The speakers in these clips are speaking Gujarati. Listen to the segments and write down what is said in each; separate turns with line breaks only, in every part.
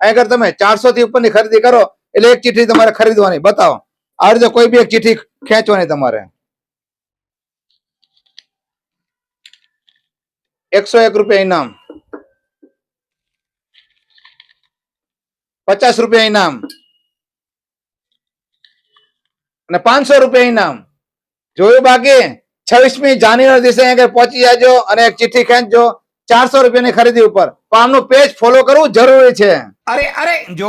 અહીં આગળ તમે 400 થી ઉપરની ખરીદી કરો એટલે એક ચિઠ્ઠી તમારે ખરીદવાની. બતાવો આ રીતે કોઈ બી એક ચિઠ્ઠી ખેંચવાની તમારે. 101 રૂપિયા ઇનામ, 50 રૂપિયા ઇનામ અને 500 રૂપિયા ઇનામ. જોયું બાકી? 26મી જાન્યુઆરી દિવસે અહીંયા આગળ પહોંચી જાજો અને એક ચિઠ્ઠી ખેંચજો 400 રૂપિયાની ખરીદી ઉપર. પણ આમનું પેજ ફોલો કરવું જરૂરી છે. અરે જો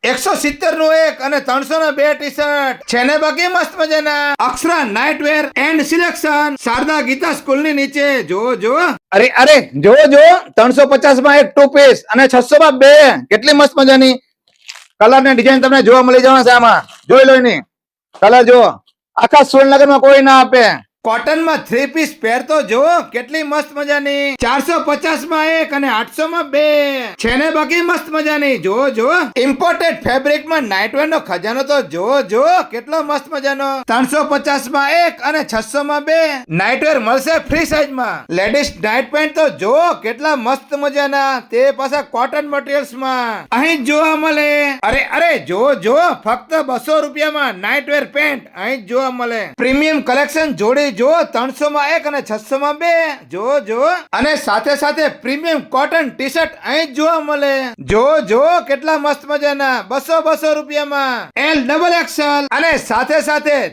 170 નું એક અને 300 ના 2 ટી શર્ટ છે ને બાકી મસ્ત મજાના. Akshara nightwear and selection, Sharada Geeta school ની નીચે. જો અરે જો 350 માં એક 2 પીસ અને 600 માં 2. કેટલી મસ્ત મજાની કલર ને ડિઝાઇન તમને જોવા મળી જવાના છે. આમાં જોઈ લો એની કલર જો આખા સુરેન્દ્રનગર માં કોઈ ના આપે. કોટન માં 3 પીસ પહેરતો જો કેટલી મસ્ત મજાની. 450 માં એક અને 800 માં 2 છે ને બાકી મસ્ત મજાની. જો ઇમ્પોર્ટેડ ફેબ્રિક માં નાઇટવેર નો ખજાનો તો જો કેટલો મસ્ત મજાનો. 350 માં એક અને 600 માં 2 નાઇટવેર મળશે ફ્રી સાઈઝ માં. લેડીઝ નાઇટ પેન્ટ તો જો કેટલા મસ્ત મજાના, તે પાછા કોટન મટીરિયલ્સ માં અહીં જોવા મળે. અરે જો ફક્ત 200 રૂપિયામાં નાઇટવેર પેન્ટ અહીં જોવા મળે. પ્રીમિયમ કલેક્શન જોડી જો 300 માં એક અને 600 માં 2 જો અને સાથે પ્રીમિયમ કોટન ટી શર્ટ અહીં જોવા મળે. જો કેટલા મસ્ત મજાના 200 રૂપિયામાં. એલ ડબલ એક્સેલ અને સાથે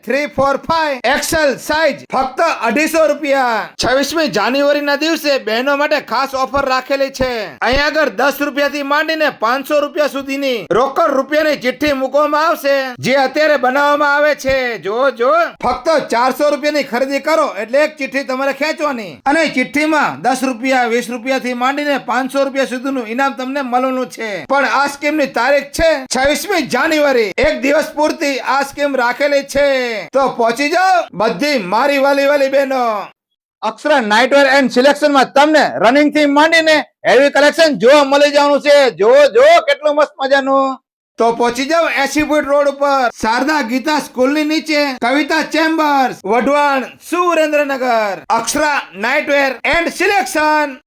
3, 4, 5 એક્સેલ સાઈઝ ફક્ત 250 રૂપિયા. 26મી જાન્યુઆરી ના દિવસે બહેનો માટે ખાસ ઓફર રાખેલી છે. અહીં આગળ 10 રૂપિયાથી માંડીને 500 રૂપિયા સુધીની રોકડ રૂપિયાની ચિઠ્ઠી મૂકવામાં આવશે, જે અત્યારે બનાવવામાં આવે છે. જો ફક્ત 400 રૂપિયાની ખરીદી કરો એટલે એક ચિઠ્ઠી તમારે ખેંચવાની અને ચિઠ્ઠીમાં 10 રૂપિયા 20 રૂપિયાથી માંડીને 500 રૂપિયા સુધીનું ઇનામ તમને મળવાનું છે. પણ આ સ્કીમની તારીખ છે 26મી જાન્યુઆરી. એક દિવસ પૂરતી આ સ્કીમ રાખેલી છે. તો પહોંચી જાઓ બધી મારી વાલી બહેનો. અક્ષરા નાઇટવેર એન્ડ સિલેક્શન માં તમને રનિંગ થી માંડીને હેવી કલેક્શન જોવા મળી જવાનું છે. જો કેટલું મસ્ત મજાનું. તો પહોંચી જાઓ 80 ફૂટ રોડ ઉપર, શારદા ગીતા સ્કૂલ ની નીચે, Kavita chambers, Wadhwan, Surendranagar. Akshara nightwear and selection.